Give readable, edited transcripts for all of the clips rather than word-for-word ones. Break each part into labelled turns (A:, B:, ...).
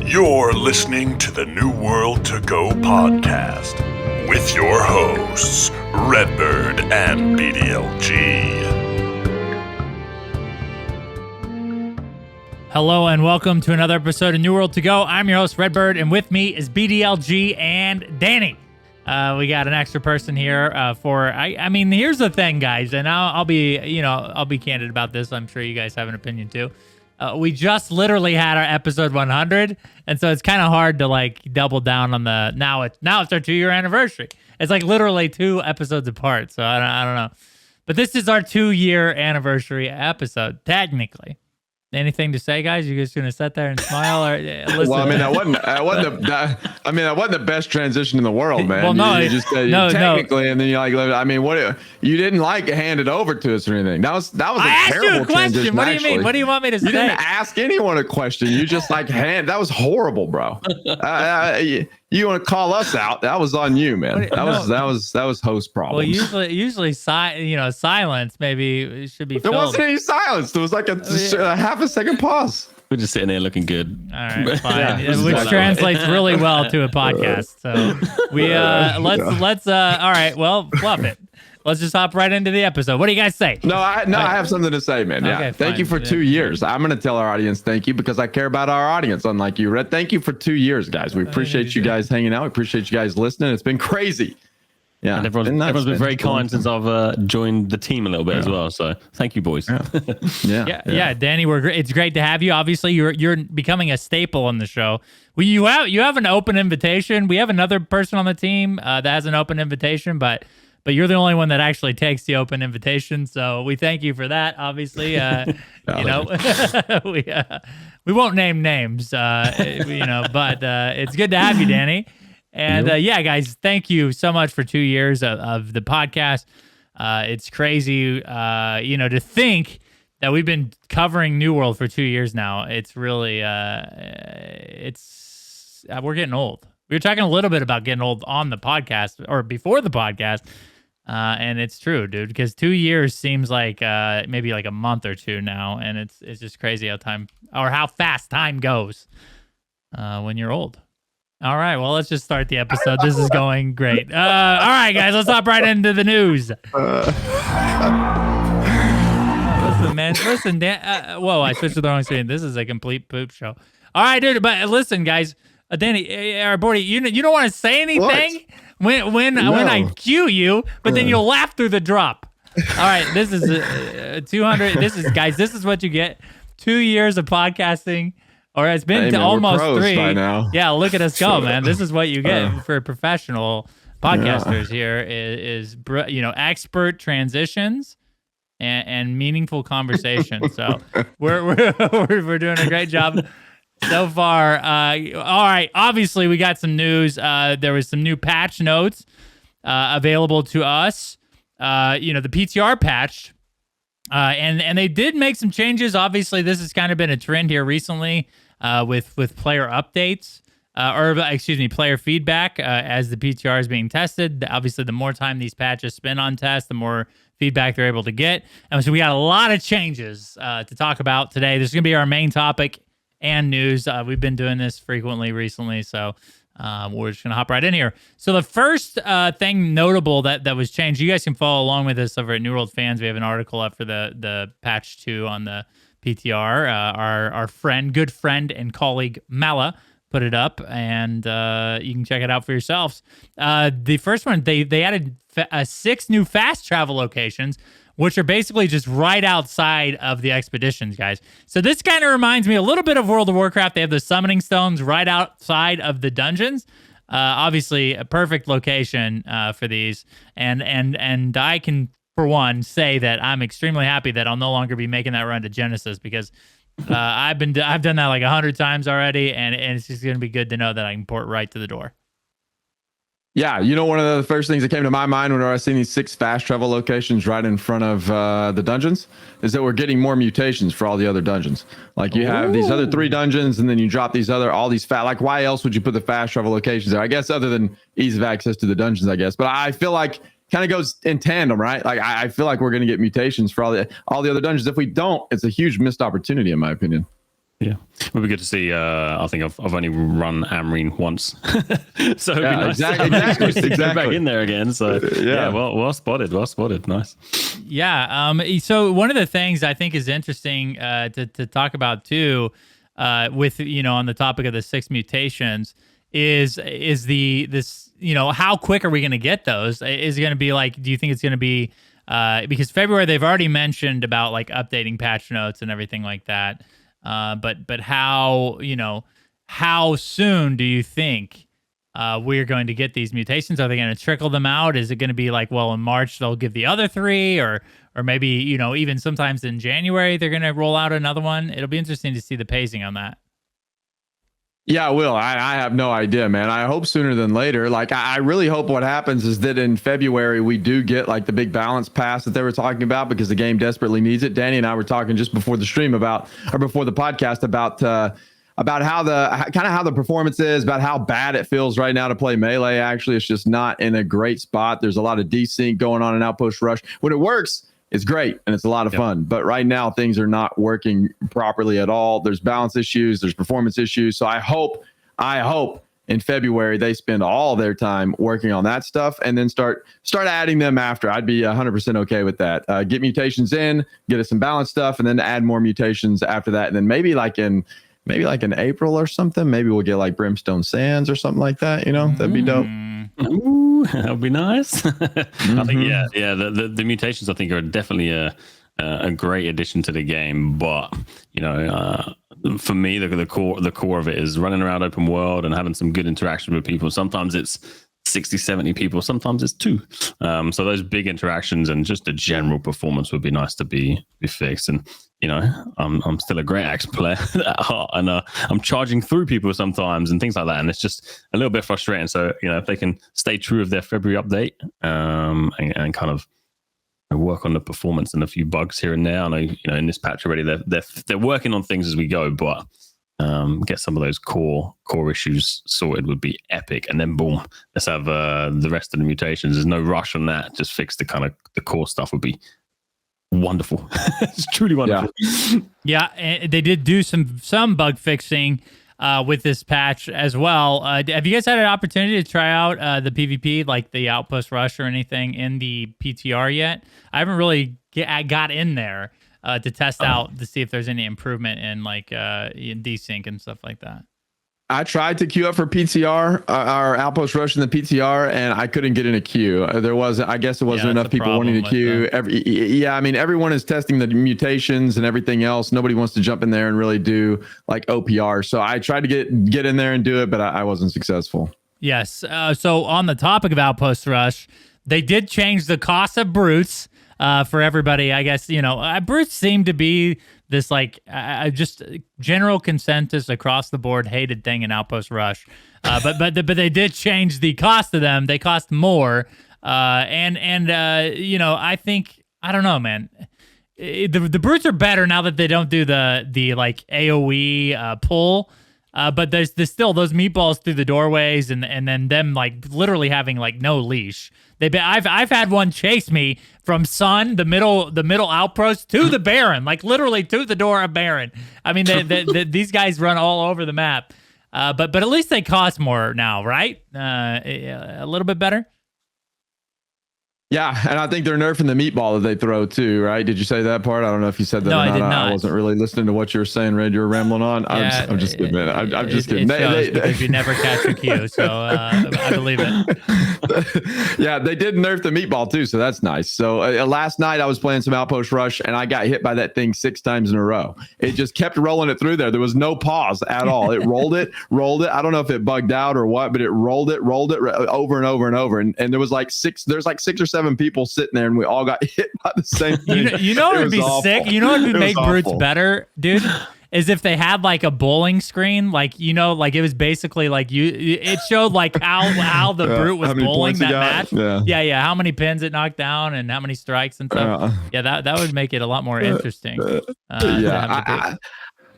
A: You're listening to the New World to Go podcast with your hosts, Redbyrd and BDLG.
B: Hello and welcome to another episode of New World to Go. I'm your host, Redbyrd, and with me is BDLG and Danneh. We got an extra person here I mean, here's the thing, guys, and I'll be candid about this. I'm sure you guys have an opinion too. We just literally had our episode 100, and so it's kind of hard to like double down on the now it's our 2-year anniversary. It's like literally 2 episodes apart, so I don't know. But this is our 2-year anniversary episode, technically. Anything to say, guys? You guys gonna sit there and smile or listen?
C: Well, I mean, that wasn't the best transition in the world, man.
B: Well, no,
C: you just technically, and then you like, I mean, you didn't like hand it over to us or anything. That was
B: I
C: a terrible transition.
B: What do you mean? What do you want me to say?
C: You didn't ask anyone a question. You just like that was horrible, bro. You want to call us out? That was on you, man. That was host problems.
B: Well, usually, silence maybe should be.
C: There wasn't any silence. There was like a half a second pause.
D: We're just sitting there looking good.
B: All right, fine. Which translates really well to a podcast. So we let's all right. Well, fluff it. Let's just hop right into the episode. What do you guys say?
C: I have something to say, man. Yeah.
B: Okay,
C: thank you for 2 years. I'm going to tell our audience thank you because I care about our audience, unlike you, Red. Thank you for 2 years, guys. We appreciate you guys hanging out. We appreciate you guys listening. It's been crazy. Yeah.
D: And everyone's been very kind since I've joined the team a little bit as well. So thank you, boys.
B: Yeah, Danny, it's great to have you. Obviously, you're becoming a staple on the show. You have an open invitation. We have another person on the team that has an open invitation, but you're the only one that actually takes the open invitation. So we thank you for that. Obviously, we won't name names, but it's good to have you, Danny. And guys, thank you so much for 2 years of the podcast. It's crazy, to think that we've been covering New World for 2 years now. It's really, we're getting old. We were talking a little bit about getting old on the podcast or before the podcast. And it's true, dude, because 2 years seems like maybe like a month or two now. And it's just crazy how fast time goes when you're old. All right, well, let's just start the episode. This is going great. All right, guys, let's hop right into the news. Listen, man. Listen, Dan. Whoa, I switched to the wrong screen. This is a complete poop show. All right, dude, but listen, guys. Danny, our boy, you don't want to say anything when I cue you, but then you'll laugh through the drop. All right, this is 200. This is what you get. 2 years of podcasting. Or it's been almost 3
C: by now.
B: Yeah, look at us go, man. This is what you get for professional podcasters here is expert transitions and meaningful conversation. So we're doing a great job so far. All right, obviously we got some news. There was some new patch notes available to us. The PTR patch. And they did make some changes. Obviously, this has kind of been a trend here recently with player updates, player feedback as the PTR is being tested. Obviously, the more time these patches spend on test, the more feedback they're able to get. And so we got a lot of changes to talk about today. This is going to be our main topic and news. We've been doing this frequently recently, so we're just going to hop right in here. So the first thing notable that was changed, you guys can follow along with us over at New World Fans. We have an article up for the patch 2 on the PTR. Our good friend and colleague Mala put it up, and you can check it out for yourselves. The first one, they added 6 new fast travel locations, which are basically just right outside of the expeditions, guys. So this kind of reminds me a little bit of World of Warcraft. They have the summoning stones right outside of the dungeons. Obviously, a perfect location for these. And I can, for one, say that I'm extremely happy that I'll no longer be making that run to Genesis because I've done that like 100 times already, and it's just going to be good to know that I can port right to the door.
C: Yeah, one of the first things that came to my mind when I was seeing these 6 fast travel locations right in front of the dungeons is that we're getting more mutations for all the other dungeons. Like you have these other 3 dungeons, and then you drop all these like why else would you put the fast travel locations there? I guess other than ease of access to the dungeons, I guess. But I feel like kind of goes in tandem, right? Like I feel like we're going to get mutations for all the other dungeons. If we don't, it's a huge missed opportunity, in my opinion.
D: Yeah, it would be good to see. I think I've only run Amarine once, so it'd be nice
C: exactly.
D: to get back in there again. So
C: Yeah.
D: well spotted, nice.
B: Yeah. So one of the things I think is interesting to talk about too, with on the topic of the 6 mutations, is this how quick are we going to get those? Is it going to be like? Do you think it's going to be because February they've already mentioned about like updating patch notes and everything like that. But how how soon do you think we're going to get these mutations? Are they going to trickle them out? Is it going to be like, well, in March they'll give the other 3, or maybe even sometimes in January they're going to roll out another one? It'll be interesting to see the pacing on that.
C: Yeah, I will. I have no idea, man. I hope sooner than later. Like, I really hope what happens is that in February we do get like the big balance pass that they were talking about, because the game desperately needs it. Danneh and I were talking just before the stream before the podcast about how the performance is, about how bad it feels right now to play melee. Actually, it's just not in a great spot. There's a lot of desync going on in Outpost Rush. When it works, it's great and it's a lot of fun, but right now things are not working properly at all. There's balance issues, there's performance issues. So I hope in February they spend all their time working on that stuff and then start adding them after. I'd be 100% okay with that. Get mutations in, get us some balance stuff, and then add more mutations after that. And then maybe like in April or something, maybe we'll get like Brimstone Sands or something like that. That'd be dope.
D: Ooh, that would be nice. I think the mutations I think are definitely a great addition to the game, but for me the core of it is running around open world and having some good interaction with people. Sometimes it's 60-70 people, sometimes it's 2, so those big interactions and just the general performance would be nice to be fixed. And I'm still a great axe player at heart, and I'm charging through people sometimes and things like that, and it's just a little bit frustrating. So if they can stay true of their February update, and kind of work on the performance and a few bugs here and there. I know in this patch already they're working on things as we go, but get some of those core issues sorted would be epic. And then boom, let's have the rest of the mutations. There's no rush on that. Just fix the core stuff would be wonderful. It's truly wonderful.
B: Yeah, and they did do some bug fixing with this patch as well. Have you guys had an opportunity to try out the PvP, like the Outpost Rush or anything in the PTR yet? I haven't really got in there to test out to see if there's any improvement in like in desync and stuff like that.
C: I tried to queue up for PTR, our Outpost Rush in the PTR, and I couldn't get in a queue. I guess it wasn't enough people wanting to queue. Everyone is testing the mutations and everything else. Nobody wants to jump in there and really do like OPR. So I tried to get in there and do it, but I wasn't successful.
B: Yes. So on the topic of Outpost Rush, they did change the cost of brutes for everybody. I guess, brutes seem to be this like just general consensus across the board hated thing in Outpost Rush, but they did change the cost of them. They cost more, and I think, I don't know, man. The brutes are better now that they don't do the like AOE pull. But there's still those meatballs through the doorways, and then them like literally having like no leash. I've had one chase me from Sun, the middle outpost, to the Baron, like literally to the door of Baron. I mean, these guys run all over the map. But at least they cost more now, right? A little bit better.
C: Yeah, and I think they're nerfing the meatball that they throw too, right? Did you say that part? I don't know if you said that or not.
B: I did not.
C: I wasn't really listening to what you were saying, Red. You were rambling on.
B: Yeah,
C: I'm just kidding, man. I'm just kidding.
B: Because you never catch a queue, so I believe it.
C: Yeah, they did nerf the meatball too, so that's nice. So last night I was playing some Outpost Rush, and I got hit by that thing 6 times in a row. It just kept rolling it through there. There was no pause at all. It rolled it. I don't know if it bugged out or what, but it rolled it over and over and over. And there was like 6 or 7 people sitting there, and we all got hit by the same thing.
B: You know what would be awful. Sick? You know what would make brutes better, dude? Is if they had like a bowling screen, like like it was basically like it showed like how the brute was bowling that match. Yeah, how many pins it knocked down and how many strikes and stuff. That would make it a lot more interesting.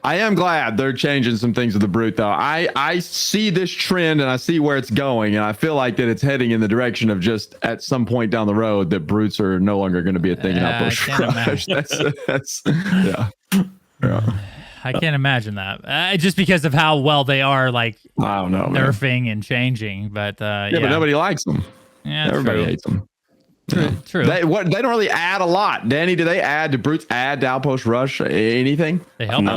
C: I am glad they're changing some things with the brute, though. I see this trend and I see where it's going, and I feel like that it's heading in the direction of just at some point down the road that brutes are no longer going to be a thing in Outpost Rush. That's yeah.
B: I can't imagine that. Just because of how well they are, like
C: I don't know,
B: nerfing and changing. But
C: yeah, but nobody likes them.
B: Yeah,
C: everybody hates them.
B: True.
C: They don't really add a lot. Danny, do they add to Brutes? Add to Outpost Rush? Anything?
B: They help.
D: No,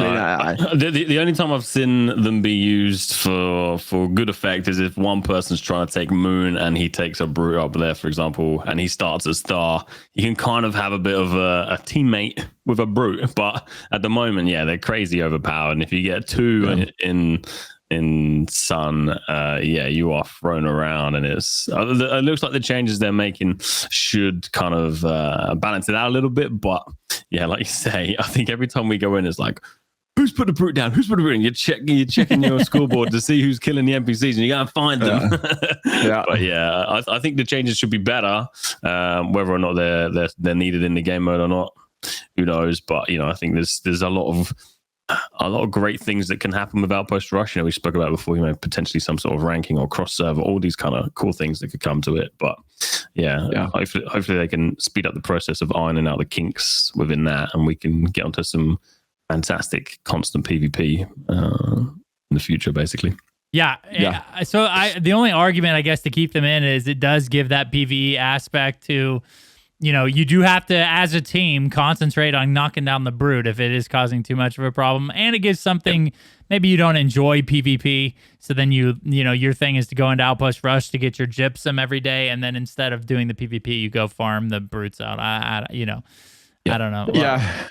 D: the only time I've seen them be used for good effect is if one person's trying to take Moon and he takes a Brute up there, for example, and he starts a Star. You can kind of have a bit of a teammate with a Brute, but at the moment, yeah, they're crazy overpowered. And if you get two in Sun, you are thrown around, and it looks like the changes they're making should kind of balance it out a little bit. But yeah, like you say, I think every time we go in, it's like, who's put the Brute down? Who's put the Brute? And you're checking your scoreboard to see who's killing the NPCs, and you gotta find them. But yeah, I think the changes should be better. Whether or not they're needed in the game mode or not, who knows? But I think there's a lot of great things that can happen with Outpost Rush. We spoke about before, potentially some sort of ranking or cross server, all these kind of cool things that could come to it. But hopefully they can speed up the process of ironing out the kinks within that, and we can get onto some fantastic constant PvP in the future, basically.
B: Yeah. So the only argument, I guess, to keep them in is it does give that PvE aspect to, you do have to, as a team, concentrate on knocking down the Brute if it is causing too much of a problem. And it gives something, maybe you don't enjoy PvP. So then your thing is to go into Outpost Rush to get your Gypsum every day. And then instead of doing the PvP, you go farm the Brutes out. I don't know.
C: Yeah.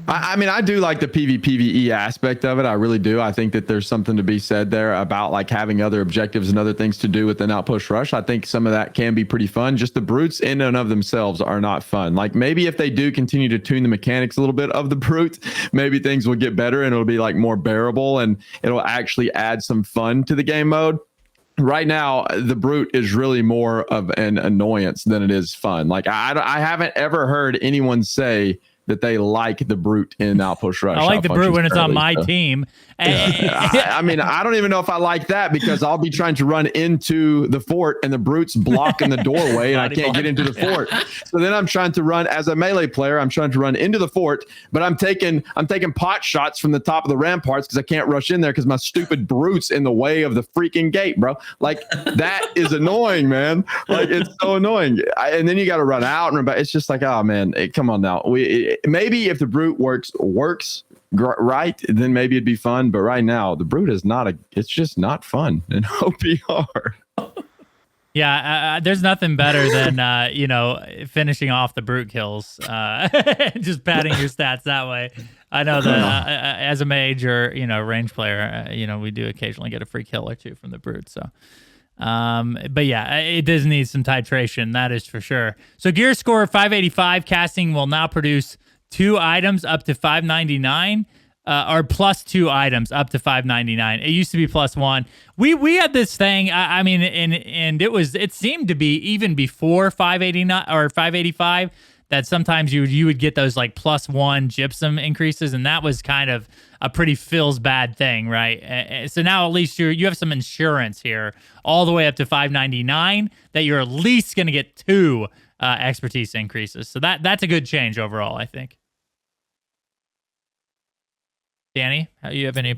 C: I mean, I do like the PvE aspect of it. I really do. I think that there's something to be said there about like having other objectives and other things to do within Outpost Rush. I think some of that can be pretty fun. Just the Brutes in and of themselves are not fun. Like maybe if they do continue to tune the mechanics a little bit of the Brute, maybe things will get better and it'll be like more bearable and it'll actually add some fun to the game mode. Right now, the Brute is really more of an annoyance than it is fun. Like I haven't ever heard anyone say that they like the Brute in Outpost Rush.
B: I like the Brute when it's on my team.
C: I mean, I don't even know if I like that because I'll be trying to run into the fort and the Brute's blocking the doorway and I can't get into the fort. So then I'm trying to run as a melee player. I'm trying to run into the fort, but I'm taking pot shots from the top of the ramparts because I can't rush in there because my stupid Brute's in the way of the freaking gate, bro. Like that is annoying, man. Like it's so annoying. And then you got to run out and run back. It's just like, oh man, come on now. Maybe if the Brute works right, then maybe it'd be fun. But right now, the Brute is it's just not fun in OPR.
B: Yeah, there's nothing better than finishing off the Brute kills, just padding your stats that way. I know that as a mage or range player, we do occasionally get a free kill or two from the Brute. So, but yeah, it does need some titration, that is for sure. So gear score 585, casting will now produce 2 items up to 599. Or plus 2 items up to 599. It used to be plus 1. We had this thing. I mean, and it seemed to be even before 589 or 585 that sometimes you would get those like plus 1 gypsum increases, and that was kind of a pretty feels bad thing, right? So now at least you have some insurance here, all the way up to 599, that you're at least going to get 2 expertise increases. So that's a good change overall, I think. Danny, how you have any?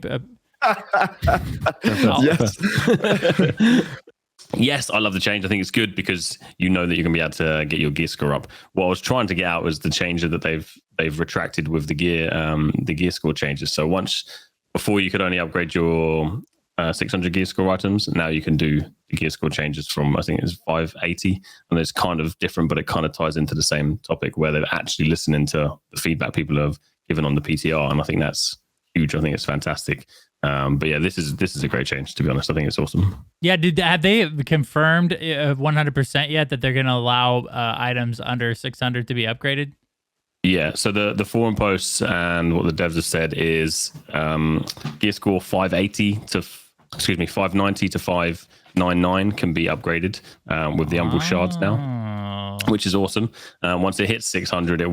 C: Yes.
D: Yes, I love the change. I think it's good because that you're going to be able to get your gear score up. What I was trying to get out was the change that they've retracted with the gear score changes. So before you could only upgrade your 600 gear score items. Now you can do the gear score changes from, I think it's 580, and it's kind of different, but it kind of ties into the same topic where they're actually listening to the feedback people have given on the PTR, and I think that's huge. I think it's fantastic. But yeah, this is a great change, to be honest. I think it's awesome. Yeah,
B: have they confirmed 100% yet that they're going to allow items under 600 to be upgraded?
D: Yeah, so the forum posts and what the devs have said is gear score 590 to 599 can be upgraded with the Umbral shards now, which is awesome. Once it hits 600, you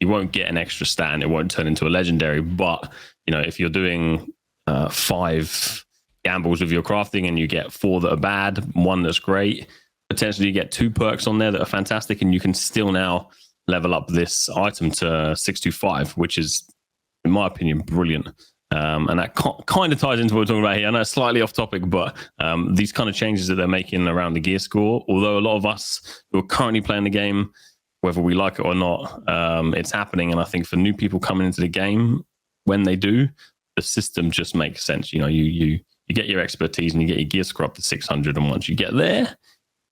D: won't get an extra stat and it won't turn into a legendary. But if you're doing 5 gambles with your crafting and you get 4 that are bad, 1 that's great, potentially you get 2 perks on there that are fantastic, and you can still now level up this item to 625, which is in my opinion, brilliant. And that kind of ties into what we're talking about here. I know it's slightly off topic, but these kind of changes that they're making around the gear score, although a lot of us who are currently playing the game, whether we like it or not, it's happening. And I think for new people coming into the game, when they do, the system just makes sense. You know, you get your expertise and you get your gear score up to 600. And once you get there,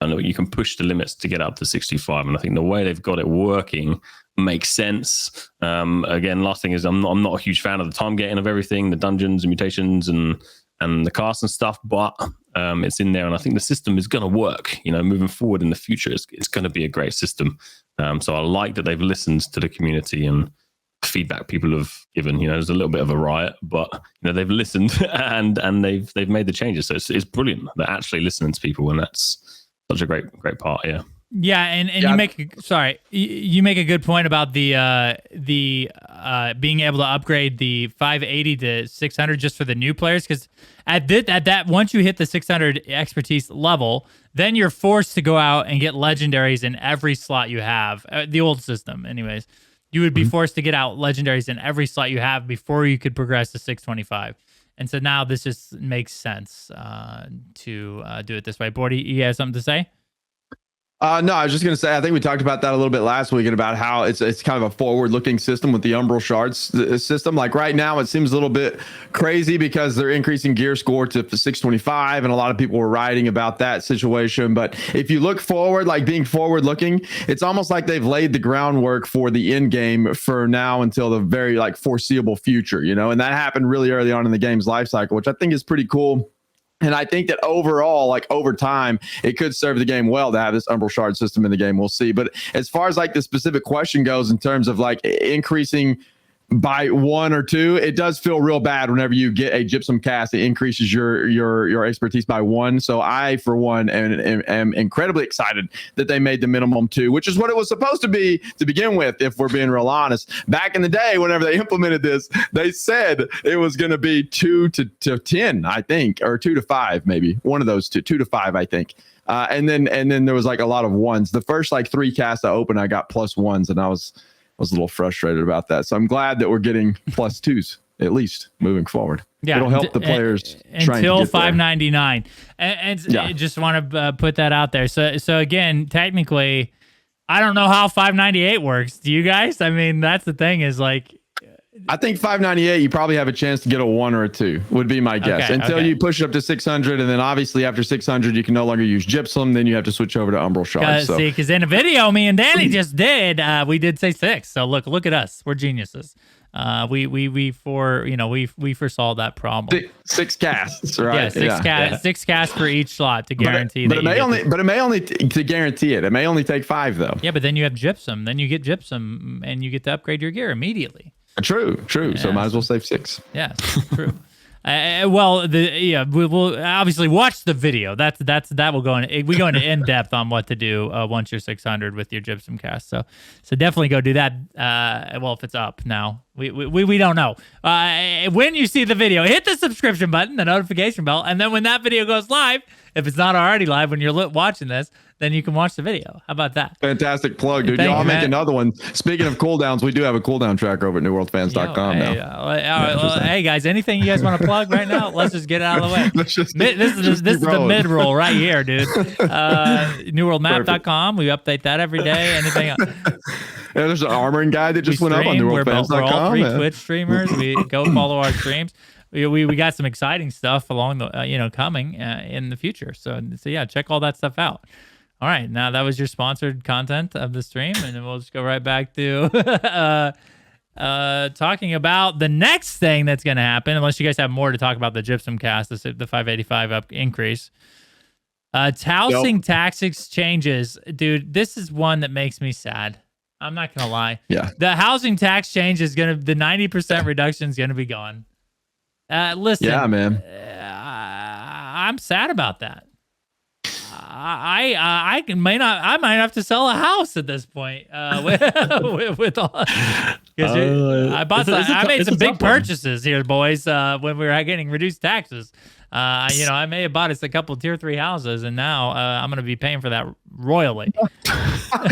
D: I know you can push the limits to get up to 65. And I think the way they've got it working makes sense. Again, last thing is I'm not a huge fan of the time gating of everything, the dungeons and mutations and the casts and stuff, but it's in there, and I think the system is going to work. You know, moving forward in the future, it's going to be a great system. So I like that they've listened to the community and feedback people have given. You know, there's a little bit of a riot, but you know they've listened and they've made the changes. So it's brilliant. They're actually listening to people, and that's such a great part. Yeah.
B: Yeah, and you make a good point about the being able to upgrade the 580 to 600 just for the new players, because at that once you hit the 600 expertise level, then you're forced to go out and get legendaries in every slot you have. The old system, anyways, you would be forced to get out legendaries in every slot you have before you could progress to 625. And so now this just makes sense to do it this way. Bordy, you have something to say?
C: No, I was just going to say, I think we talked about that a little bit last week and about how it's kind of a forward-looking system with the Umbral Shards system. Like right now, it seems a little bit crazy because they're increasing gear score to 625, and a lot of people were writing about that situation. But if you look forward, like being forward-looking, it's almost like they've laid the groundwork for the end game for now until the very like foreseeable future, you know. And that happened really early on in the game's life cycle, which I think is pretty cool. And I think that overall, like over time, it could serve the game well to have this Umbral Shard system in the game. We'll see. But as far as like the specific question goes, in terms of like increasing by 1 or 2, it does feel real bad whenever you get a Gypsum cast. It increases your expertise by 1. So I, for one, am incredibly excited that they made the minimum 2, which is what it was supposed to be to begin with, if we're being real honest. Back in the day, whenever they implemented this, they said it was going to be 2 to 10, I think, or 2 to 5, maybe. One of those 2 to 5, I think. And then there was like a lot of 1s. The first like 3 casts I opened, I got +1s, and I was a little frustrated about that. So I'm glad that we're getting +2s at least moving forward.
B: Yeah,
C: it'll help the players
B: until 599. And
C: yeah.
B: Just want to put that out there. So again, technically, I don't know how 598 works. Do you guys? I mean, that's the thing is like,
C: I think 598, you probably have a chance to get a 1 or a 2, would be my guess. Until you push it up to 600, and then obviously after 600, you can no longer use Gypsum. Then you have to switch over to Umbral Shards.
B: See, because in a video me and Danneh just did, we did say 6. So look at us, we're geniuses. We foresaw that problem.
C: 6 casts, right?
B: Yeah, 6 casts for each slot to guarantee.
C: But it may only to guarantee it. It may only take 5 though.
B: Yeah, but then you have Gypsum. Then you get Gypsum, and you get to upgrade your gear immediately.
C: True.
B: Yeah,
C: so might as well save 6.
B: Yeah, true. We'll obviously watch the video. That will go in. We go into in depth on what to do once you're 600 with your Gypsum cast. So definitely go do that. If it's up now, we don't know. When you see the video, hit the subscription button, the notification bell, and then when that video goes live, if it's not already live when you're watching this, then you can watch the video. How about that?
C: Fantastic plug, dude. I'll make another one. Speaking of cooldowns, we do have a cooldown tracker over at newworldfans.com now.
B: Hey guys, anything you guys want to plug right now? Let's just get it out of the way. This is the mid roll right here, dude. Newworldmap.com. We update that every day. Anything else?
C: Yeah, there's an armoring guide that just went up on newworldfans.com.
B: We're all 3 Twitch streamers. We go follow our streams. We got some exciting stuff along the coming in the future. So yeah, check all that stuff out. All right, now that was your sponsored content of the stream, and then we'll just go right back to talking about the next thing that's going to happen. Unless you guys have more to talk about the Gypsum cast, the 585 up increase. Housing tax exchanges, dude. This is one that makes me sad. I'm not gonna lie.
C: Yeah,
B: the housing tax change is the 90% reduction is gonna be gone. Listen.
C: Yeah, man.
B: I'm sad about that. I might have to sell a house at this point. With all, I bought I made some big purchases here, boys. When we were getting reduced taxes. I may have bought us a couple tier 3 houses, and now I'm going to be paying for that royally.
D: I've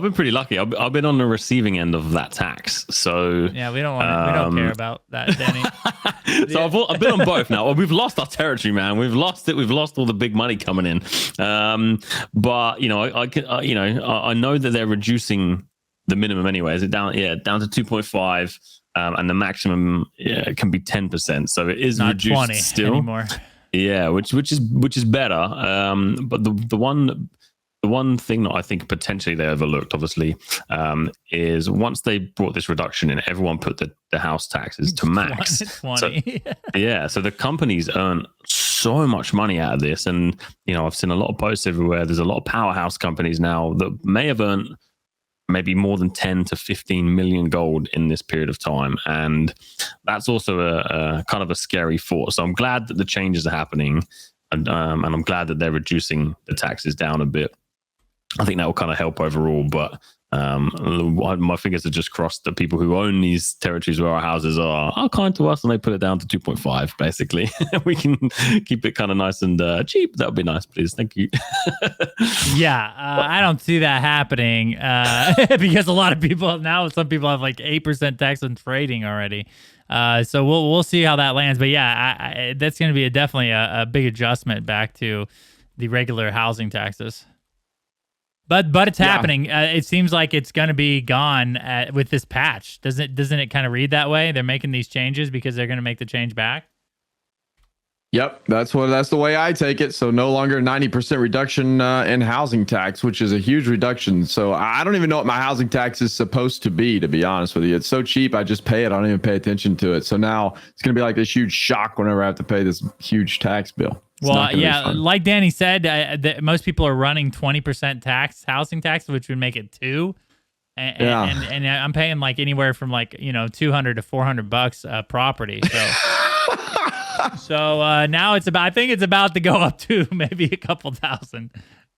D: been pretty lucky. I've been on the receiving end of that tax. So
B: yeah, we don't care about that, Danneh.
D: So I've been on both now. Well, we've lost our territory, man. We've lost it. We've lost all the big money coming in. But I know that they're reducing the minimum anyway. Is it down? Yeah, down to 2.5. And the maximum can be 10%, so it is
B: not
D: reduced
B: 20
D: still
B: anymore.
D: Yeah, which is better. But the one thing that I think potentially they overlooked, obviously, is once they brought this reduction in, everyone put the house taxes to max.
B: 20.
D: So the companies earn so much money out of this, and I've seen a lot of posts everywhere. There's a lot of powerhouse companies now that may have earned maybe more than 10 to 15 million gold in this period of time. And that's also a kind of a scary thought. So I'm glad that the changes are happening, and I'm glad that they're reducing the taxes down a bit. I think that will kind of help overall, but my fingers are just crossed that people who own these territories where our houses are kind to us, and they put it down to 2.5 basically. We can keep it kind of nice and cheap. That would be nice, please. Thank you.
B: Yeah, I don't see that happening because a lot of people now, some people have like 8% tax on trading already. So we'll see how that lands. But yeah, that's going to be definitely a big adjustment back to the regular housing taxes. But it's happening. It seems like it's going to be gone with this patch. Doesn't it kind of read that way? They're making these changes because they're going to make the change back.
C: Yep, that's the way I take it. So no longer 90% reduction in housing tax, which is a huge reduction. So I don't even know what my housing tax is supposed to be honest with you. It's so cheap, I just pay it. I don't even pay attention to it. So now it's going to be like this huge shock whenever I have to pay this huge tax bill.
B: Well, yeah, like Danneh said, most people are running 20% housing tax, which would make it 2. And I'm paying like anywhere from like $200 to $400 a property. So now I think it's about to go up to maybe a couple thousand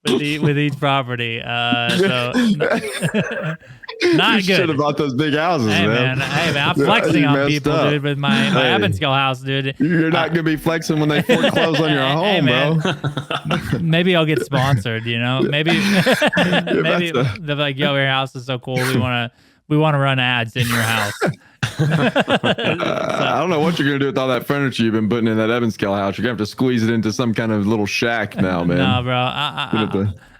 B: with each property. So not good.
C: Should have bought those big houses,
B: hey, man. Hey, man, I'm flexing on people, dude, with my Evansville house, dude.
C: You're not gonna be flexing when they foreclose on your home,
B: bro. Maybe I'll get sponsored. Maybe they're like, "Yo, your house is so cool. We want to run ads in your house."
C: I don't know what you're gonna do with all that furniture you've been putting in that Evanscale house. You're gonna have to squeeze it into some kind of little shack now, man.
B: No, bro.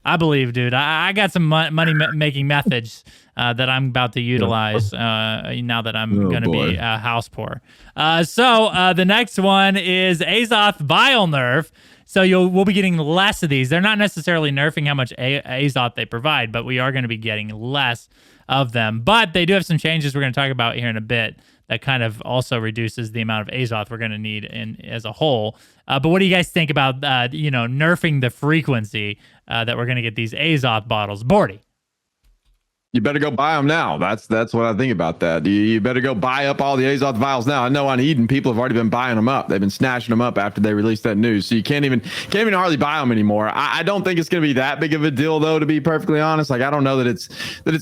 B: I believe, dude. I got some money making methods that I'm about to utilize now that I'm going to be house poor. So the next one is Azoth Vial nerf. So we'll be getting less of these. They're not necessarily nerfing how much Azoth they provide, but we are going to be getting less of them. But they do have some changes we're going to talk about here in a bit that kind of also reduces the amount of Azoth we're going to need as a whole. But what do you guys think about nerfing the frequency that we're going to get these Azoth bottles? Bordy.
C: You better go buy them now. That's what I think about that. You better go buy up all the Azoth vials now. I know on Eden, people have already been buying them up. They've been snatching them up after they released that news. So you can't even hardly buy them anymore. I don't think it's going to be that big of a deal, though, to be perfectly honest. Like, I don't know that it's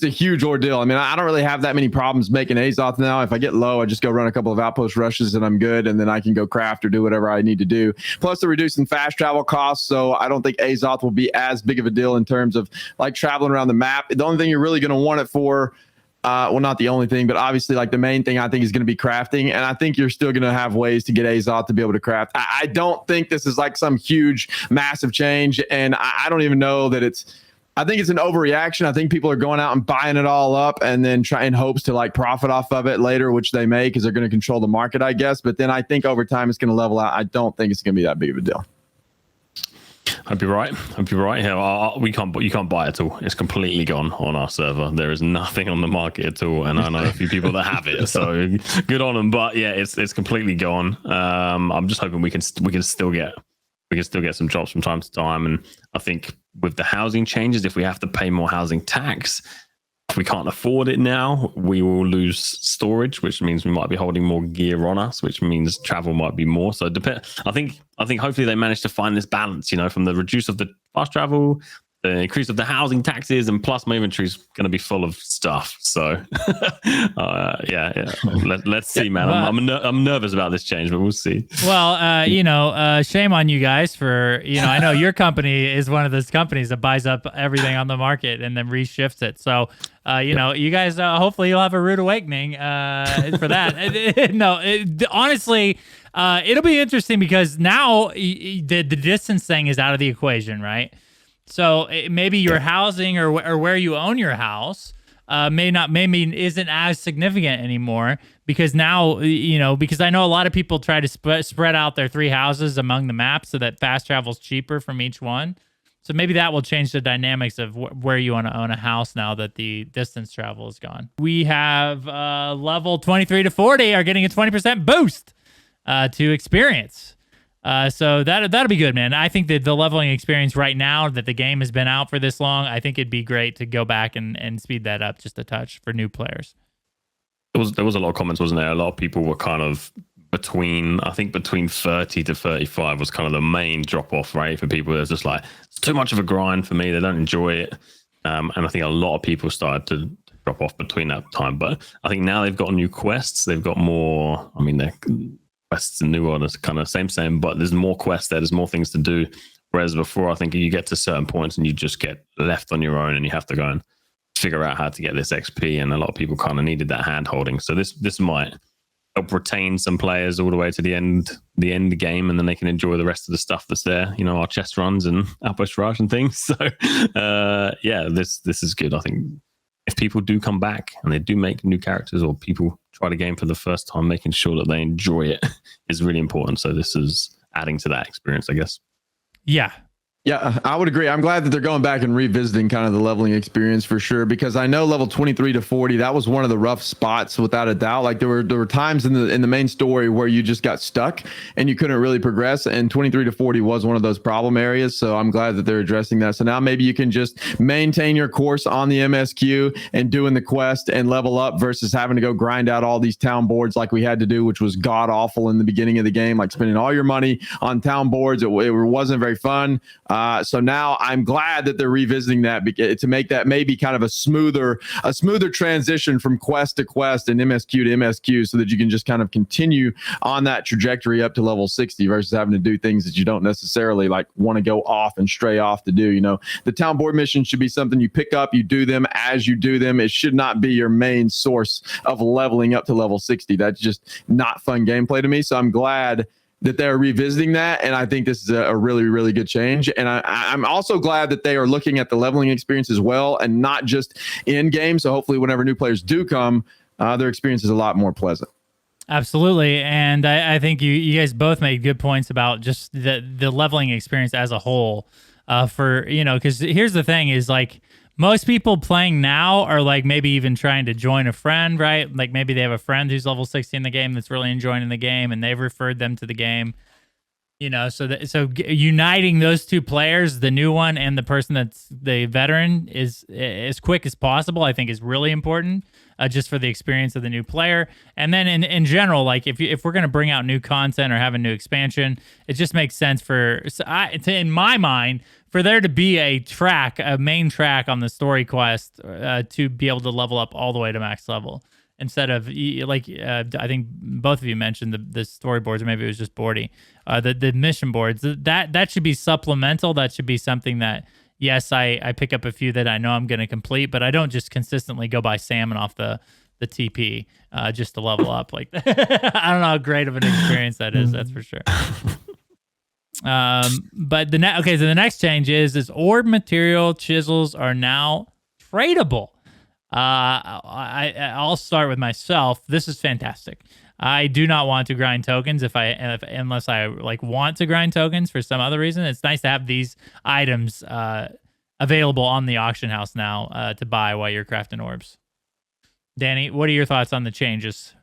C: a huge ordeal. I mean, I don't really have that many problems making Azoth now. If I get low, I just go run a couple of Outpost rushes and I'm good. And then I can go craft or do whatever I need to do. Plus, they're reducing fast travel costs. So I don't think Azoth will be as big of a deal in terms of like traveling around the map. The only thing you're really going to want it for, well, not the only thing, but obviously like the main thing I think is going to be crafting. And I think you're still going to have ways to get Azoth to be able to craft. I don't think this is like some huge, massive change. And I don't even know that I think it's an overreaction. I think people are going out and buying it all up and then trying hopes to like profit off of it later, which they may, because they're going to control the market, I guess. But then I think over time it's going to level out. I don't think it's going to be that big of a deal.
D: I'd be right. Yeah, you can't buy it at all. It's completely gone on our server. There is nothing on the market at all, and I know a few people that have it. So good on them. But yeah, it's completely gone. I'm just hoping we can still get some drops from time to time. And I think with the housing changes, if we have to pay more housing tax, If we can't afford it now, we will lose storage, which means we might be holding more gear on us, which means travel might be more. So I think hopefully they managed to find this balance, from the reduce of the fast travel, the increase of the housing taxes, and plus my inventory is going to be full of stuff. So let's see, man. I'm nervous about this change, but we'll see.
B: Well, shame on you guys for, I know your company is one of those companies that buys up everything on the market and then reshifts it. So, you guys, hopefully you'll have a rude awakening for that. Honestly, it'll be interesting because now the distance thing is out of the equation, right? So maybe your housing or where you own your house isn't as significant anymore because now, because I know a lot of people try to spread out their 3 houses among the maps so that fast travel's cheaper from each one. So maybe that will change the dynamics of where you want to own a house now that the distance travel is gone. We have level 23 to 40 are getting a 20% boost to experience. So that'll be good, man. I think that the leveling experience right now that the game has been out for this long, I think it'd be great to go back and speed that up just a touch for new players.
D: There was a lot of comments, wasn't there? A lot of people were kind of between 30 to 35 was kind of the main drop off, right? For people, it's just like, it's too much of a grind for me. They don't enjoy it. And I think a lot of people started to drop off between that time. But I think now they've got new quests. They've got more, they're quests and new orders kind of same, but there's more quests there. There's more things to do. Whereas before, I think you get to certain points and you just get left on your own and you have to go and figure out how to get this XP. And a lot of people kind of needed that hand holding. So this might help retain some players all the way to the end game, and then they can enjoy the rest of the stuff that's there. Our chest runs and Outpost rush and things. So this is good. I think if people do come back and they do make new characters, or people try the game for the first time, making sure that they enjoy it is really important. So this is adding to that experience, I guess.
C: Yeah, I would agree. I'm glad that they're going back and revisiting kind of the leveling experience for sure, because I know level 23 to 40, that was one of the rough spots without a doubt. Like there were times in the main story where you just got stuck and you couldn't really progress, and 23 to 40 was one of those problem areas. So I'm glad that they're addressing that. So now maybe you can just maintain your course on the MSQ and doing the quest and level up versus having to go grind out all these town boards like we had to do, which was god awful in the beginning of the game, like spending all your money on town boards. It wasn't very fun. So now I'm glad that they're revisiting that to make that maybe kind of a smoother transition from quest to quest and MSQ to MSQ, so that you can just kind of continue on that trajectory up to level 60 versus having to do things that you don't necessarily like want to go off and stray off to do. The town board mission should be something you pick up, you do them as you do them. It should not be your main source of leveling up to level 60. That's just not fun gameplay to me. So I'm glad that they're revisiting that, and I think this is a really, really good change. And I'm also glad that they are looking at the leveling experience as well, and not just in game. So hopefully, whenever new players do come, their experience is a lot more pleasant.
B: Absolutely, and I think you guys both made good points about just the leveling experience as a whole. Because here's the thing: is like, most people playing now are like maybe even trying to join a friend, right? Like maybe they have a friend who's level 60 in the game that's really enjoying the game, and they've referred them to the game. So uniting those two players, the new one and the person that's the veteran, is as quick as possible, I think is really important, just for the experience of the new player. And then in general, like if we're going to bring out new content or have a new expansion, it just makes sense in my mind, for there to be a main track on the story quest to be able to level up all the way to max level, instead of I think both of you mentioned the storyboards, or maybe it was just Bordy, the mission boards. That should be supplemental. That should be something that, yes, I pick up a few that I know I'm going to complete, but I don't just consistently go buy salmon off the TP just to level up. Like I don't know how great of an experience that is. That's for sure. But so the next change is orb material chisels are now tradable. I'll start with myself. This is fantastic. I do not want to grind tokens unless I want to grind tokens for some other reason. It's nice to have these items available on the auction house now to buy while you're crafting orbs. Danneh, what are your thoughts on the changes?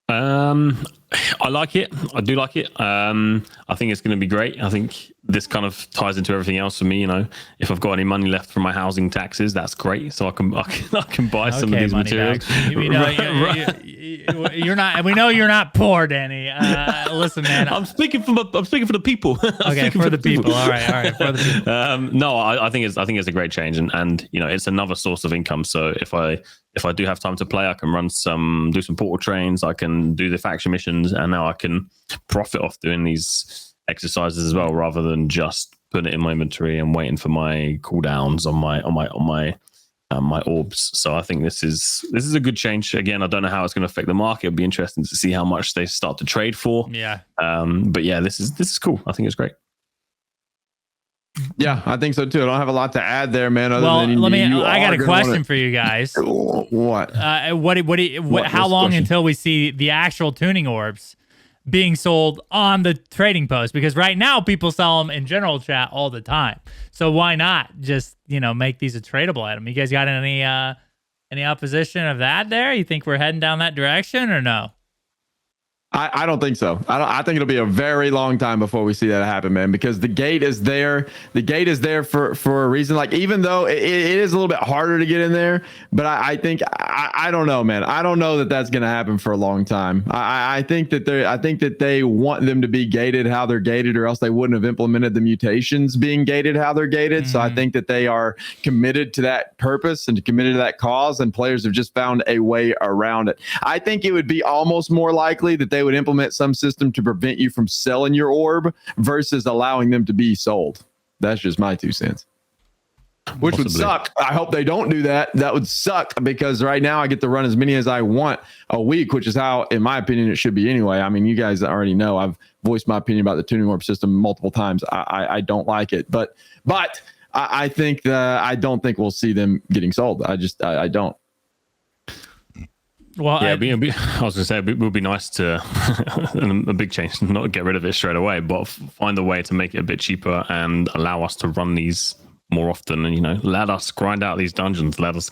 D: I like it. I do like it. I think it's going to be great. I think this kind of ties into everything else for me. You know, if I've got any money left from my housing taxes, that's great. So I can buy some of these materials.
B: You know, you're not. We know you're not poor, Danneh. Listen, man.
D: I'm speaking for the people.
B: Okay, for the people. All right, for the people.
D: No, I think it's a great change, and you know, it's another source of income. So if I do have time to play, I can do some portal trains. I can do the faction missions, and now I can profit off doing these exercises as well, rather than just putting it in my inventory and waiting for my cooldowns on my orbs. So I think this is a good change. Again, I don't know how it's going to affect the market. It'll be interesting to see how much they start to trade for.
B: Yeah.
D: But yeah, this is cool. I think it's great.
C: Yeah, I think so too. I don't have a lot to add there, man.
B: I got a question for you guys.
C: What?
B: How long until we see the actual tuning orbs being sold on the trading post? Because right now people sell them in general chat all the time. So why not just, make these a tradable item? You guys got any opposition of that there? You think we're heading down that direction or no?
C: I don't think so. I think it'll be a very long time before we see that happen, man, because the gate is there. The gate is there for a reason. Like, even though it is a little bit harder to get in there, but I think I don't know, man. I don't know that that's going to happen for a long time. I think that they want them to be gated how they're gated, or else they wouldn't have implemented the mutations being gated how they're gated. Mm-hmm. So I think that they are committed to that purpose and committed to that cause, and players have just found a way around it. I think it would be almost more likely that they would implement some system to prevent you from selling your orb versus allowing them to be sold. That's just my 2 cents. Which Possibly. Would suck. I hope they don't do that. That would suck, because right now I get to run as many as I want a week, which is how, in my opinion, it should be anyway. I mean, you guys already know I've voiced my opinion about the tuning orb system multiple times. I don't like it, but I think I don't think we'll see them getting sold. I don't.
B: Well,
D: yeah, I was going to say it would be nice to a big change, not get rid of it straight away, but find a way to make it a bit cheaper and allow us to run these more often, and let us grind out these dungeons. Let us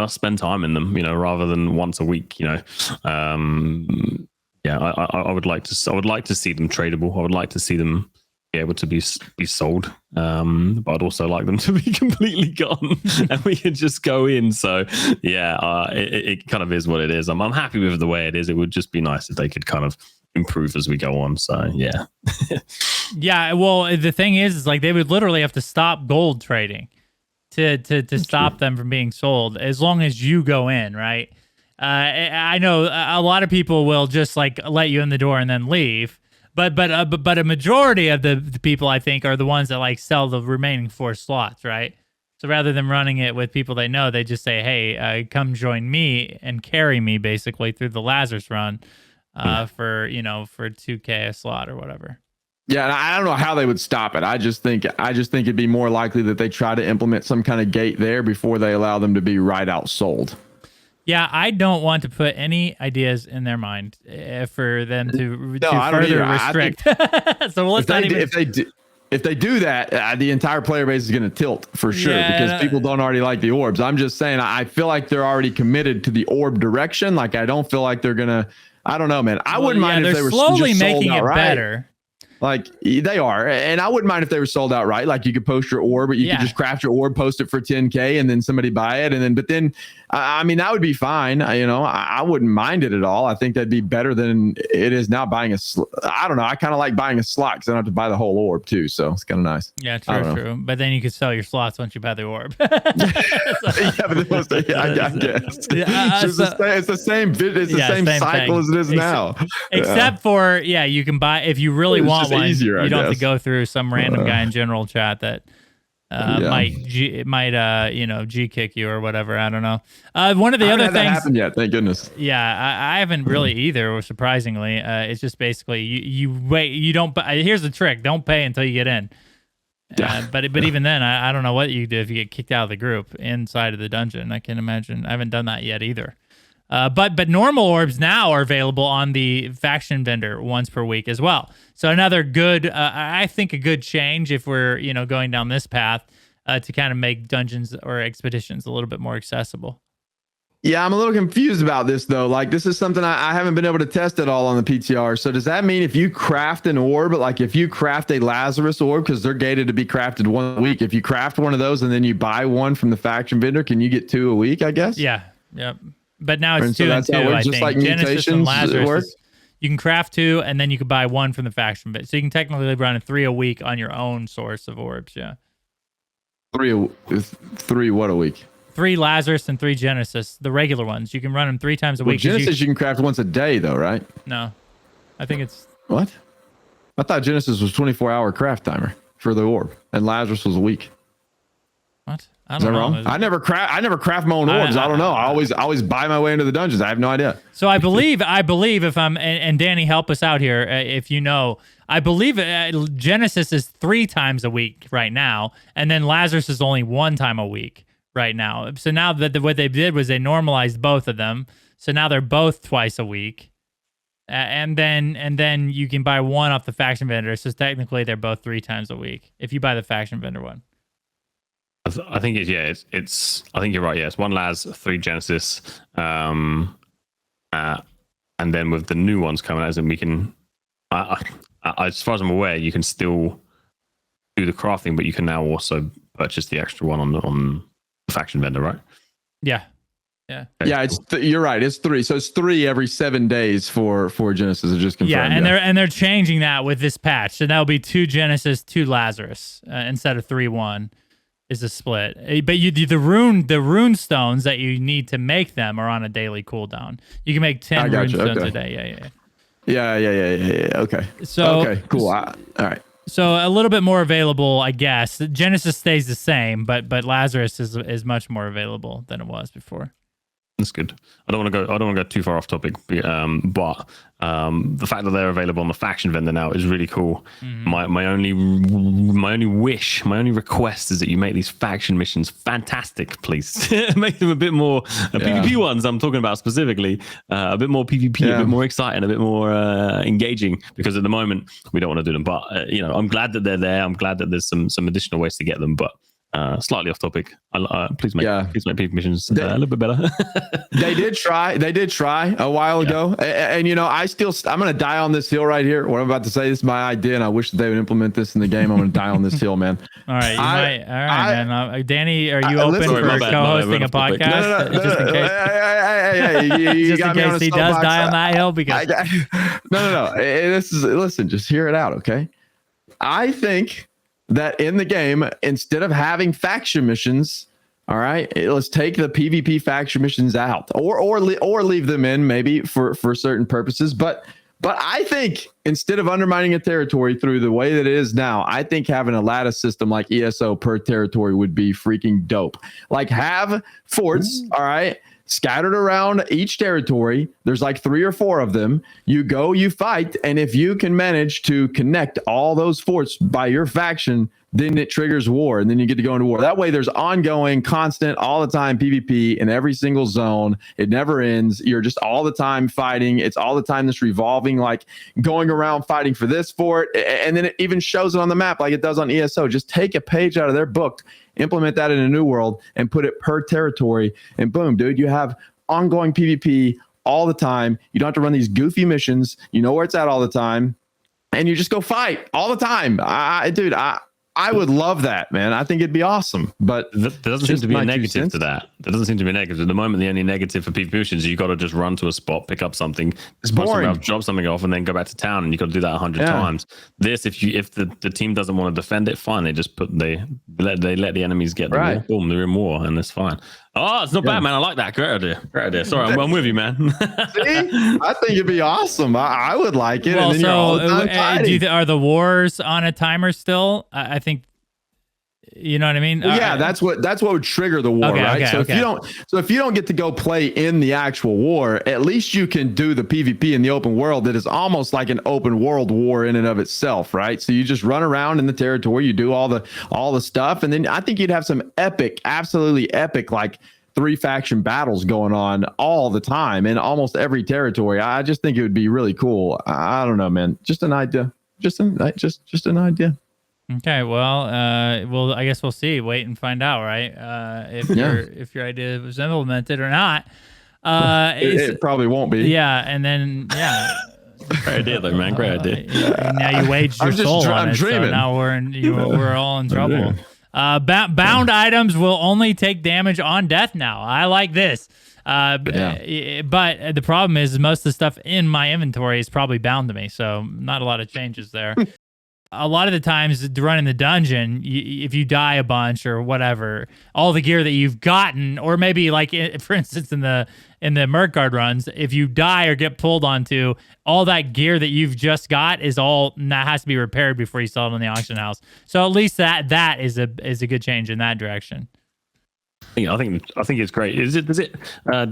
D: spend time in them, rather than once a week. Yeah, I would like to see them tradable. I would like to see them be able to be sold, but I'd also like them to be completely gone and we can just go in. So yeah, it kind of is what it is. I'm happy with the way it is. It would just be nice if they could kind of improve as we go on. So yeah.
B: Yeah, well, the thing is like they would literally have to stop gold trading to stop them from being sold, as long as you go in, right? I know a lot of people will just like let you in the door and then leave. But a majority of the people, I think, are the ones that like sell the remaining 4 slots, right? So rather than running it with people they know, they just say, "Hey, come join me and carry me basically through the Lazarus run for 2K a slot or whatever."
C: Yeah, and I don't know how they would stop it. I just think it'd be more likely that they try to implement some kind of gate there before they allow them to be right out sold.
B: Yeah, I don't want to put any ideas in their mind for them to further restrict. So let's not even.
C: If they do that, the entire player base is going to tilt for sure, because people don't already like the orbs. I'm just saying, I feel like they're already committed to the orb direction. Like, I don't feel like they're gonna. I don't know, man. I wouldn't mind if they were
B: slowly
C: just
B: making
C: sold
B: it
C: outright.
B: better.
C: Like, they are, and I wouldn't mind if they were sold outright. Like, you could post your orb, but you could just craft your orb, post it for 10K, and then somebody buy it, but then I mean, that would be fine. I wouldn't mind it at all. I think that'd be better than it is now buying I don't know. I kind of like buying a slot because I don't have to buy the whole orb too, so it's kind of nice.
B: Yeah, true. But then you could sell your slots once you buy the orb.
C: Yeah, but I guess it's the same cycle as it is now.
B: Except for you can buy if you really want one.
C: Easier,
B: you don't have to go through some random guy in general chat that might G kick you or whatever. I don't know. One of the other things that
C: happened yet, thank goodness.
B: Yeah, I haven't really either. Surprisingly, it's just basically you wait. You don't. Here's the trick: don't pay until you get in. But even then, I don't know what you do if you get kicked out of the group inside of the dungeon. I can imagine. I haven't done that yet either. But normal orbs now are available on the faction vendor once per week as well. So another good, I think a good change if we're going down this path to kind of make dungeons or expeditions a little bit more accessible.
C: Yeah, I'm a little confused about this though. Like, this is something I haven't been able to test at all on the PTR. So does that mean if you craft an orb, like if you craft a Lazarus orb, because they're gated to be crafted 1 week, if you craft one of those and then you buy one from the faction vendor, can you get 2 a week? I guess.
B: Yeah. Yep. But now it's
C: And
B: 2 and 2. I
C: just
B: think
C: like
B: Genesis and
C: mutations
B: Lazarus.
C: work?
B: You can craft 2, and then you can buy 1 from the faction vendor. So you can technically run a 3 a week on your own source of orbs. Yeah.
C: 3 what a week?
B: 3 Lazarus and 3 Genesis, the regular ones. You can run them 3 times a week.
C: Genesis you can craft once a day though, right?
B: No, I think it's
C: What? I thought Genesis was 24-hour craft timer for the orb, and Lazarus was a week.
B: what? I
C: Is
B: don't
C: that
B: know.
C: wrong? I never craft my own orbs. I don't know. I always buy my way into the dungeons. I have no idea.
B: So I believe if I'm and Danny, help us out here if you know. I believe Genesis is 3 times a week right now, and then Lazarus is only 1 time a week right now. So now that what they did was they normalized both of them. So now they're both twice a week, and then you can buy 1 off the faction vendor. So technically they're both 3 times a week if you buy the faction vendor one.
D: I think it's I think you're right. Yeah, it's 1 Laz, 3 Genesis, and then with the new ones coming out, and we can. As far as I'm aware, you can still do the crafting, but you can now also purchase the extra one on the faction vendor, right?
B: Yeah. Yeah.
D: Okay,
C: Yeah,
D: cool.
C: you're right. It's 3. So it's 3 every 7 days for Genesis. It's just confirmed.
B: Yeah, and they're changing that with this patch. So that'll be 2 Genesis, 2 Lazarus instead of 3-1 is a split. But the rune stones that you need to make them are on a daily cooldown. You can make 10 rune stones a day. Yeah.
C: Yeah. Okay.
B: So
C: okay, cool. All right.
B: So a little bit more available, I guess. Genesis stays the same, but Lazarus is much more available than it was before.
D: That's good. I don't want to go too far off topic, but the fact that they're available on the faction vendor now is really cool. Mm-hmm. My only request is that you make these faction missions fantastic, please. Make them a bit more PvP ones. I'm talking about specifically a bit more PvP, a bit more exciting, a bit more engaging. Because at the moment we don't want to do them, but I'm glad that they're there. I'm glad that there's some additional ways to get them, but. Slightly off topic. Please make PvP missions a little bit better.
C: They did try a while ago, and I'm going to die on this hill right here. What I'm about to say, this is my idea, and I wish that they would implement this in the game. I'm going to die on this hill, man.
B: All right, man. Danny, are you open for co-hosting a podcast?
C: Just in case
B: he does die on that hill, because
C: no. Listen, just hear it out, okay? I think that in the game, instead of having faction missions, all right, let's take the PvP faction missions out, or leave them in maybe for certain purposes. But I think instead of undermining a territory through the way that it is now, I think having a lattice system like ESO per territory would be freaking dope. Like, have forts, all right, scattered around each territory. There's like 3 or 4 of them. You go, you fight, and if you can manage to connect all those forts by your faction, then it triggers war, and then you get to go into war. That way there's ongoing, constant, all the time PvP in every single zone. It never ends. You're just all the time fighting. It's all the time this revolving, like going around fighting for this fort, and then it even shows it on the map like it does on ESO. Just take a page out of their book, implement that in a new world, and put it per territory, and boom, dude, you have ongoing PvP all the time. You don't have to run these goofy missions. You know where it's at all the time, and you just go fight all the time. I would love that, man. I think it'd be awesome. But
D: there doesn't seem to be a negative to that. There doesn't seem to be a negative. At the moment, the only negative for PvP missions is you got to just run to a spot, pick up something,
C: it's boring.
D: Drop something off, and then go back to town, and you got to do that 100 times. This, if the team doesn't want to defend it, fine. They just they let the enemies get the war. Boom, they're in war, and it's fine. Oh, it's not bad, man. I like that. Great idea. Sorry, I'm with you, man.
C: See, I think it'd be awesome. I would like it.
B: Well,
C: and then
B: are the wars on a timer still? I think, you know what I mean.
C: Well, that's what would trigger the war, right? If you don't get to go play in the actual war, at least you can do the PvP in the open world. That is almost like an open world war in and of itself, right? So you just run around in the territory, you do all the stuff, and then I think you'd have some absolutely epic, like 3 faction battles going on all the time in almost every territory. I just think it would be really cool. I don't know, man. Just an idea. Just an idea.
B: Okay, well, I guess we'll see. Wait and find out, right? If your idea was implemented or not.
C: It probably won't be.
B: Yeah, and then
D: Great idea, though, man. Great idea.
B: And now you waged your soul on it,
C: dreaming.
B: so now we're all in trouble. Bound items will only take damage on death now. I like this. But the problem is most of the stuff in my inventory is probably bound to me, so not a lot of changes there. A lot of the times running the dungeon, if you die a bunch or whatever, all the gear that you've gotten, or maybe like for instance in the Murkguard runs, if you die or get pulled onto, all that gear that you've just got is all that has to be repaired before you sell it on the auction house. So at least that is a good change in that direction.
D: I think it's great. Does it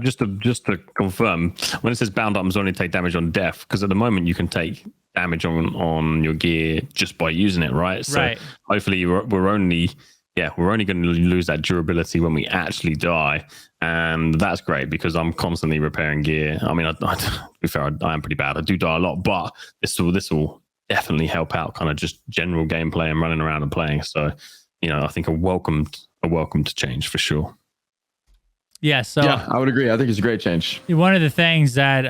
D: just to confirm, when it says bound items only take damage on death, because at the moment you can take damage on your gear just by using it, right? So hopefully we're only going to lose that durability when we actually die, and that's great because I'm constantly repairing gear. I mean, to be fair, I am pretty bad. I do die a lot, but this will definitely help out kind of just general gameplay and running around and playing. So, I think a welcome to change for sure.
B: Yeah,
C: I would agree. I think it's a great change.
B: One of the things that,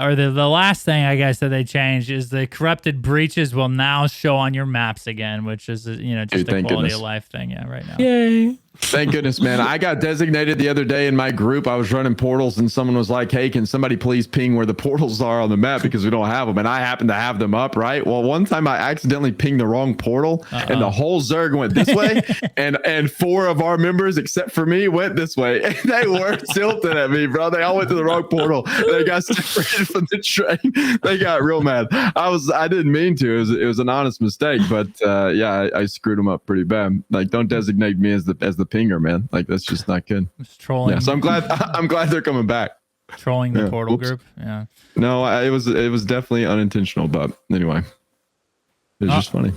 B: or the last thing I guess that they changed is the corrupted breaches will now show on your maps again, which is just a quality of life thing. Yeah, right now.
D: Yay!
C: Thank goodness, man. I got designated the other day in my group. I was running portals and someone was like, hey, can somebody please ping where the portals are on the map because we don't have them. And I happen to have them up, right? Well, one time I accidentally pinged the wrong portal and the whole Zerg went this way. and 4 of our members, except for me, went this way. And they were tilted at me, bro. They all went to the wrong portal. They got separated from the train. They got real mad. I didn't mean to. It was an honest mistake, but I screwed them up pretty bad. Like, don't designate me as the pinger, man. Like, that's just not good.
B: It's trolling.
C: Yeah, so I'm glad they're coming back.
B: Trolling the portal group. Yeah.
C: No, it was definitely unintentional, but anyway, it was just funny.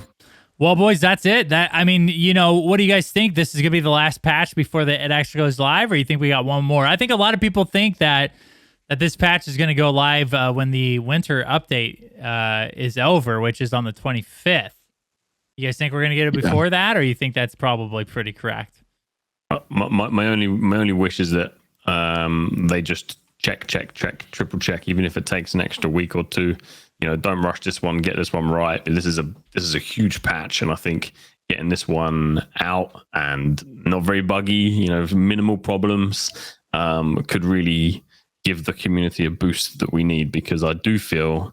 B: Well, boys, that's it. What do you guys think? This is gonna be the last patch before it actually goes live, or you think we got one more? I think a lot of people think that this patch is gonna go live when the winter update is over, which is on the 25th. You guys think we're gonna get it before that, or you think that's probably pretty correct?
D: My only wish is that they just check, triple check, even if it takes an extra week or two. Don't rush this one. Get this one right. This is a huge patch, and I think getting this one out and not very buggy, minimal problems, could really give the community a boost that we need. Because I do feel,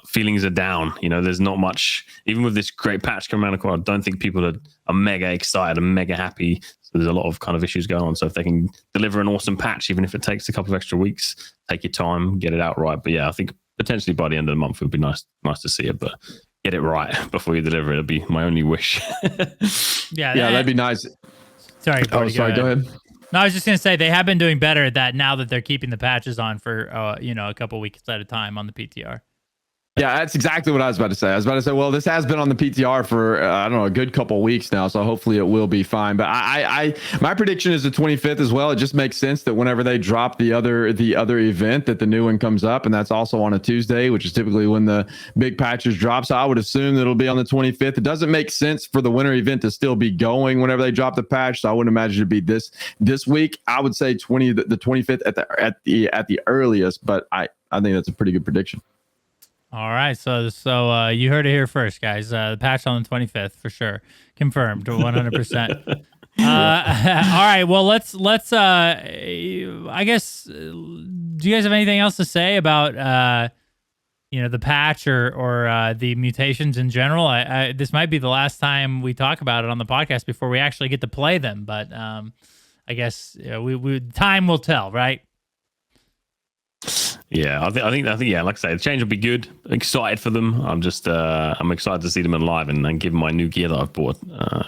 D: feelings are down. There's not much, even with this great patch coming around the corner. I don't think people are mega excited and mega happy. So there's a lot of kind of issues going on. So if they can deliver an awesome patch, even if it takes a couple of extra weeks, take your time, get it out right. But yeah, I think potentially by the end of the month, it would be nice to see it, but get it right before you deliver it. It'd be my only wish.
B: Yeah,
C: that'd be nice.
B: Sorry, Cody,
C: go ahead.
B: No, I was just going to say they have been doing better at that now that they're keeping the patches on for, a couple weeks at a time on the PTR.
C: Yeah, that's exactly what I was about to say. I was about to say, well, this has been on the PTR for, a good couple of weeks now, so hopefully it will be fine. But my prediction is the 25th as well. It just makes sense that whenever they drop the other event, that the new one comes up, and that's also on a Tuesday, which is typically when the big patches drop. So I would assume that it'll be on the 25th. It doesn't make sense for the winter event to still be going whenever they drop the patch, so I wouldn't imagine it'd be this week. I would say the 25th at the earliest, but I think that's a pretty good prediction.
B: All right, so you heard it here first, guys. The patch on the 25th for sure, confirmed 100%. All right, well let's. I guess. Do you guys have anything else to say about the patch or the mutations in general? This might be the last time we talk about it on the podcast before we actually get to play them, but I guess we time will tell, right?
D: Yeah, I think yeah, like I say, the change will be good. Excited for them. I'm excited to see them in live and give my new gear that I've bought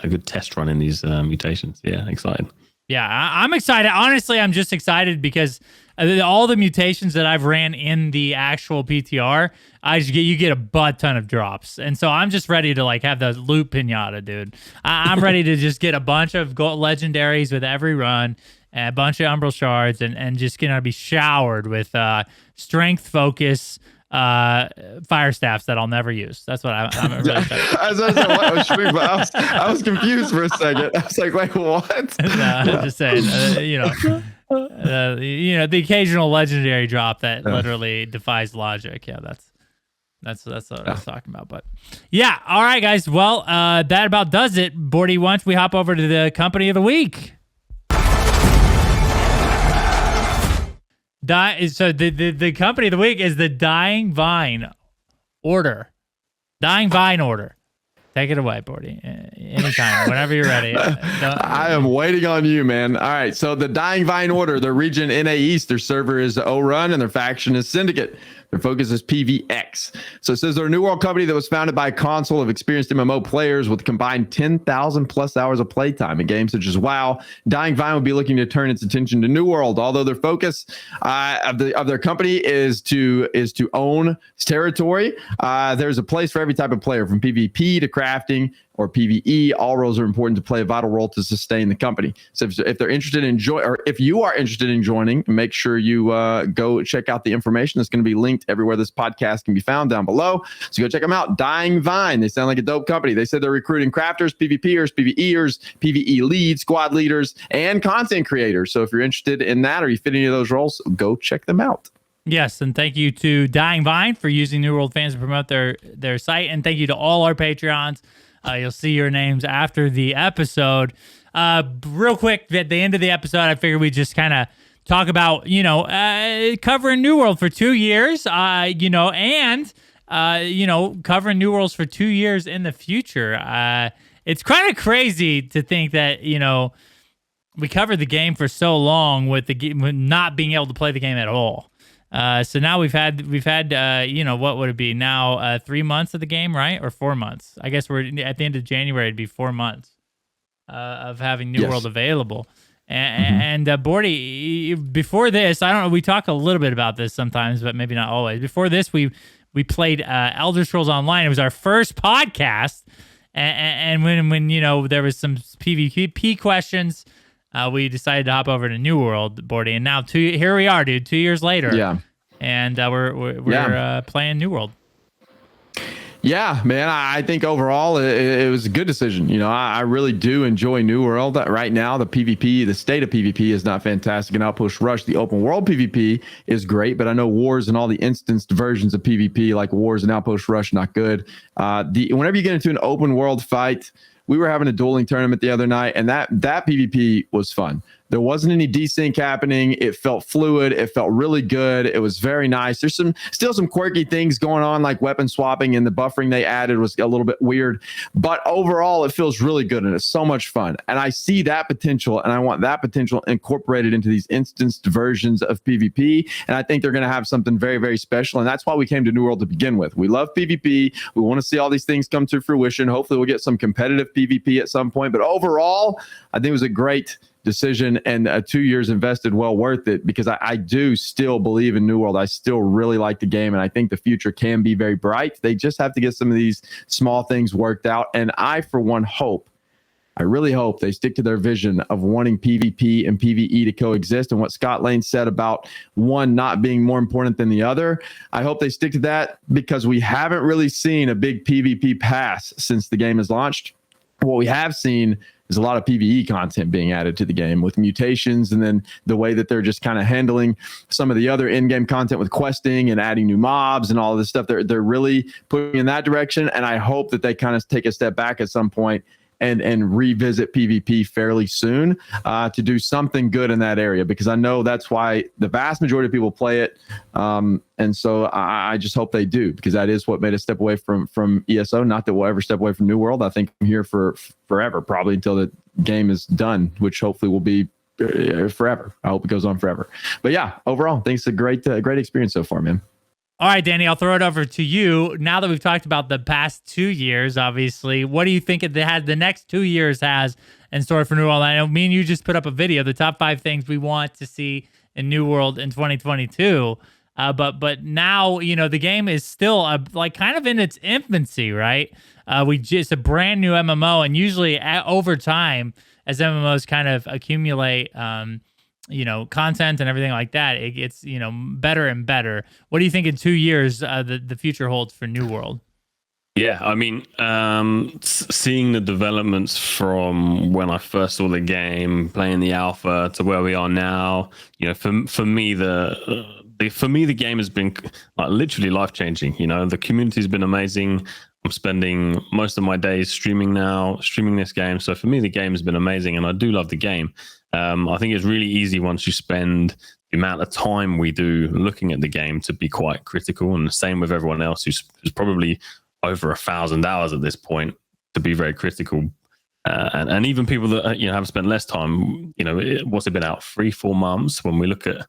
D: a good test run in these mutations. Yeah, excited.
B: Yeah, I'm excited. Honestly, I'm just excited because all the mutations that I've ran in the actual PTR, you get a butt ton of drops, and so I'm just ready to have the loot pinata, dude. I'm ready to just get a bunch of gold legendaries with every run. A bunch of umbral shards and just gonna be showered with strength focus fire staffs that I'll never use. That's what I'm really
C: I was confused for a second. I was like, wait, what?
B: No, I'm just saying, The occasional legendary drop that literally defies logic. Yeah, that's what I was talking about. But yeah, all right, guys. Well, that about does it. Bordy, once we hop over to the company of the week. So the company of the week is the Dying Vine Order. Dying Vine Order. Take it away, Bordy. Anytime, whenever you're ready.
C: I am waiting on you, man. All right. So the Dying Vine Order, their region NA East, their server is O-Run, and their faction is Syndicate. Their focus is PVX. So it says they're a new world company that was founded by a console of experienced MMO players with combined 10,000 plus hours of playtime in games such as WoW. Dying Vine will be looking to turn its attention to New World, although their focus of their company is to own territory. There's a place for every type of player, from PvP to crafting or PvE. All roles are important to play a vital role to sustain the company. So if they're interested in if you are interested in joining, make sure you go check out the information that's going to be linked everywhere this podcast can be found down below. So go check them out. Dying Vine. They sound like a dope company. They said they're recruiting crafters, PvPers, PvEers, PvE leads, squad leaders, and content creators. So if you're interested in that or you fit any of those roles, go check them out.
B: Yes, and thank you to Dying Vine for using New World fans to promote their site, and thank you to all our Patreons. You'll see your names after the episode. Real quick, at the end of the episode, I figured we'd just kind of talk about, covering New World for 2 years, and covering New Worlds for 2 years in the future. It's kind of crazy to think that, we covered the game for so long with not being able to play the game at all. So now we've had what would it be now, 3 months of the game, right? Or 4 months. I guess we're at the end of January. It'd be 4 months of having New World available. And Bordy, before this, I don't know, we talk a little bit about this sometimes, but maybe not always. Before this, we played Elder Scrolls Online. It was our first podcast, and when there was some PvP questions, we decided to hop over to New World, Bordy, and now here we are, dude. 2 years later, and we're playing New World.
C: Yeah, man, I think overall it was a good decision. I really do enjoy New World. Right now, the state of PvP is not fantastic. In Outpost Rush, the open world PvP is great, but I know Wars and all the instanced versions of PvP, like Wars and Outpost Rush, not good. Whenever you get into an open world fight, we were having a dueling tournament the other night, and that PvP was fun. There wasn't any desync happening. It felt fluid. It felt really good. It was very nice. There's still some quirky things going on, like weapon swapping, and the buffering they added was a little bit weird. But overall, it feels really good, and it's so much fun. And I see that potential, and I want that potential incorporated into these instanced versions of PvP. And I think they're going to have something very, very special. And that's why we came to New World to begin with. We love PvP. We want to see all these things come to fruition. Hopefully, we'll get some competitive PvP at some point. But overall, I think it was a great decision, and 2 years invested, well worth it, because I do still believe in New World. I still really like the game, and I think the future can be very bright. They just have to get some of these small things worked out, and I, for one, I really hope they stick to their vision of wanting PvP and PvE to coexist, and what Scott Lane said about one not being more important than the other. I hope they stick to that, because we haven't really seen a big PvP pass since the game has launched. What we have seen is a lot of PvE content being added to the game with mutations, and then the way that they're just kind of handling some of the other in-game content with questing and adding new mobs and all of this stuff. They're really pushing in that direction, and I hope that they kind of take a step back at some point and revisit PvP fairly soon to do something good in that area, because I know that's why the vast majority of people play it. And so I just hope they do, because that is what made us step away from ESO. Not that we'll ever step away from New World. I think I'm here for forever, probably until the game is done, which hopefully will be forever. I hope it goes on forever. But yeah, overall, I think it's a great experience so far, man.
B: All right, Danny, I'll throw it over to you. Now that we've talked about the past 2 years, obviously, what do you think the next 2 years has in store for New World? I know me and you just put up a video, the top 5 things we want to see in New World in 2022. But now, the game is still kind of in its infancy, right? It's a brand new MMO, and usually over time, as MMOs kind of accumulate, content and everything like that, it gets, better and better. What do you think in 2 years the future holds for New World?
D: Yeah, I mean, seeing the developments from when I first saw the game, playing the alpha to where we are now, you know, for me the game has been like literally life changing. You know, the community's been amazing. I'm spending most of my days streaming this game. So for me, the game has been amazing, and I do love the game. I think it's really easy once you spend the amount of time we do looking at the game to be quite critical, and the same with everyone else who's probably over 1,000 hours at this point to be very critical. And even people that have spent less time, what's it been out 3-4 months? When we look at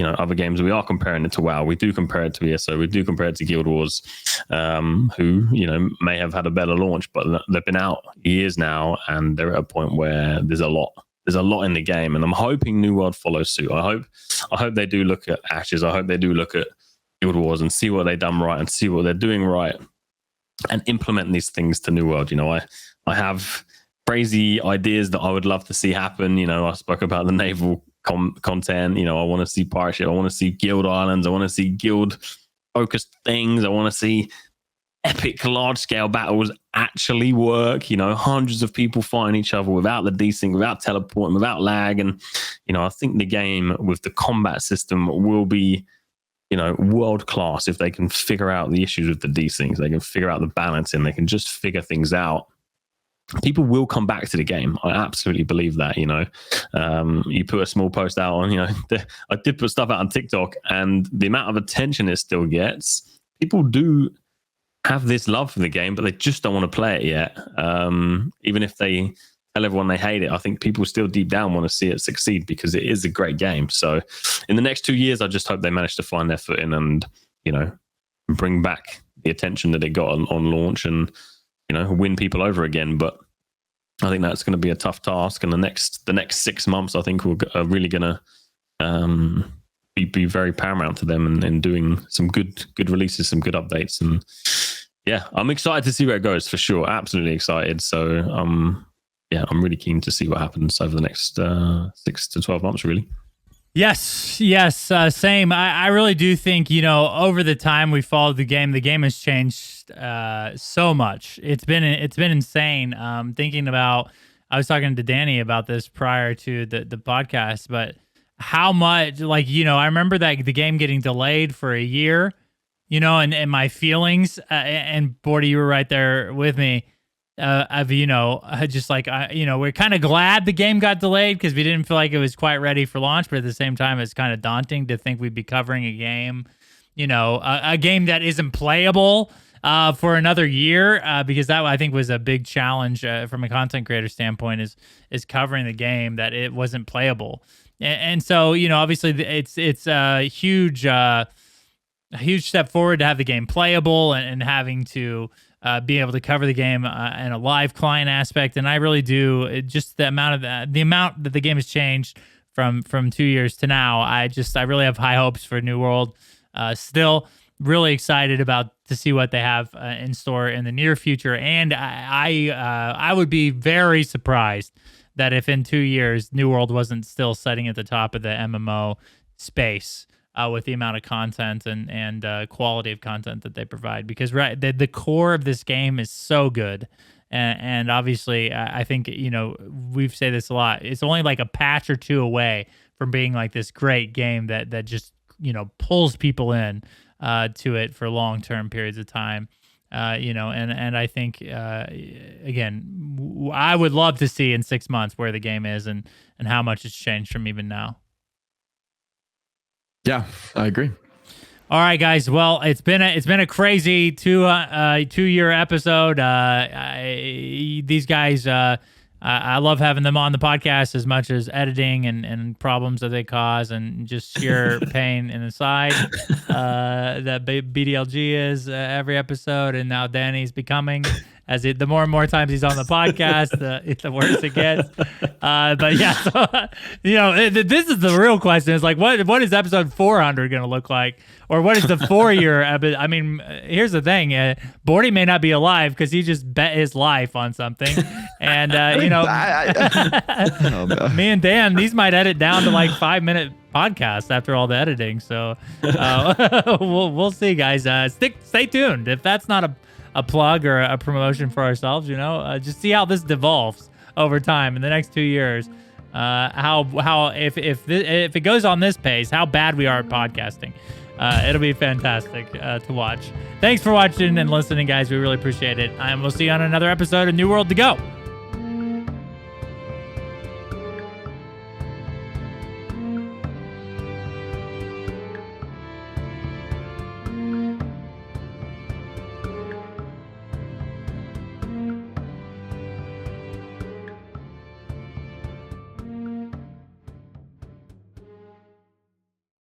D: other games, we are comparing it to WoW. We do compare it to ESO. We do compare it to Guild Wars, who may have had a better launch, but they've been out years now, and they're at a point where there's a lot in the game. And I'm hoping New World follows suit. I hope they do look at Ashes. I hope they do look at Guild Wars and see what they've done right and see what they're doing right, and implement these things to New World. I have crazy ideas that I would love to see happen. I spoke about the naval content. I want to see pirate ship. I want to see guild islands. I want to see guild focused things. I want to see epic large scale battles actually work. Hundreds of people fighting each other without the desync, without teleporting, without lag. And I think the game with the combat system will be world class if they can figure out the issues with the desyncs. They can figure out the balancing. They can just figure things out. People will come back to the game. I absolutely believe that. You put a small post out on, I did put stuff out on TikTok, and the amount of attention it still gets, people do have this love for the game, but they just don't want to play it yet. Even if they tell everyone they hate it, I think people still deep down want to see it succeed because it is a great game. So in the next 2 years, I just hope they manage to find their footing and, bring back the attention that it got on launch and, win people over again. But I think that's going to be a tough task. And the next 6 months, I think, are really going to be very paramount to them and doing some good releases, some good updates. And yeah, I'm excited to see where it goes for sure. Absolutely excited. So I'm really keen to see what happens over the next 6 to 12 months, really.
B: Yes, same. I really do think, over the time we followed the game has changed so much. It's been insane. Thinking about, I was talking to Danneh about this prior to the podcast, but how much, I remember that the game getting delayed for a year, and my feelings, and Bordy, you were right there with me. We're kind of glad the game got delayed because we didn't feel like it was quite ready for launch, but at the same time, it's kind of daunting to think we'd be covering a game, a game that isn't playable for another year, because that, I think, was a big challenge from a content creator standpoint, is covering the game that it wasn't playable. And so, obviously it's a huge step forward to have the game playable and having to be able to cover the game in a live client aspect. And I really do, just the amount that the game has changed from 2 years to now. I really have high hopes for New World. Still really excited to see what they have in store in the near future. And I would be very surprised that if in 2 years New World wasn't still sitting at the top of the MMO space with the amount of content and quality of content that they provide. Because the core of this game is so good. And obviously, I think, we've said this a lot. It's only like a patch or two away from being like this great game that just, pulls people in to it for long-term periods of time. And I think, again, I would love to see in 6 months where the game is and how much it's changed from even now.
C: Yeah, I agree.
B: All right, guys. Well, it's been a crazy 2-year episode. These guys, I love having them on the podcast as much as editing and problems that they cause and just sheer pain in the side that BDLG is every episode, and now Danneh's becoming. The more and more times he's on the podcast, the worse it gets. But yeah, so, this is the real question. Is like, what is episode 400 going to look like? Or what is the 4-year episode? I mean, here's the thing. Bordy may not be alive because he just bet his life on something. And, me and Dan, these might edit down to like 5-minute podcasts after all the editing. So we'll see, guys. Stay tuned. If that's not a a plug or a promotion for ourselves. Just see how this devolves over time in the next 2 years. How if it goes on this pace, how bad we are at podcasting. It'll be fantastic to watch. Thanks for watching and listening, guys. We really appreciate it. And we'll see you on another episode of New World to Go.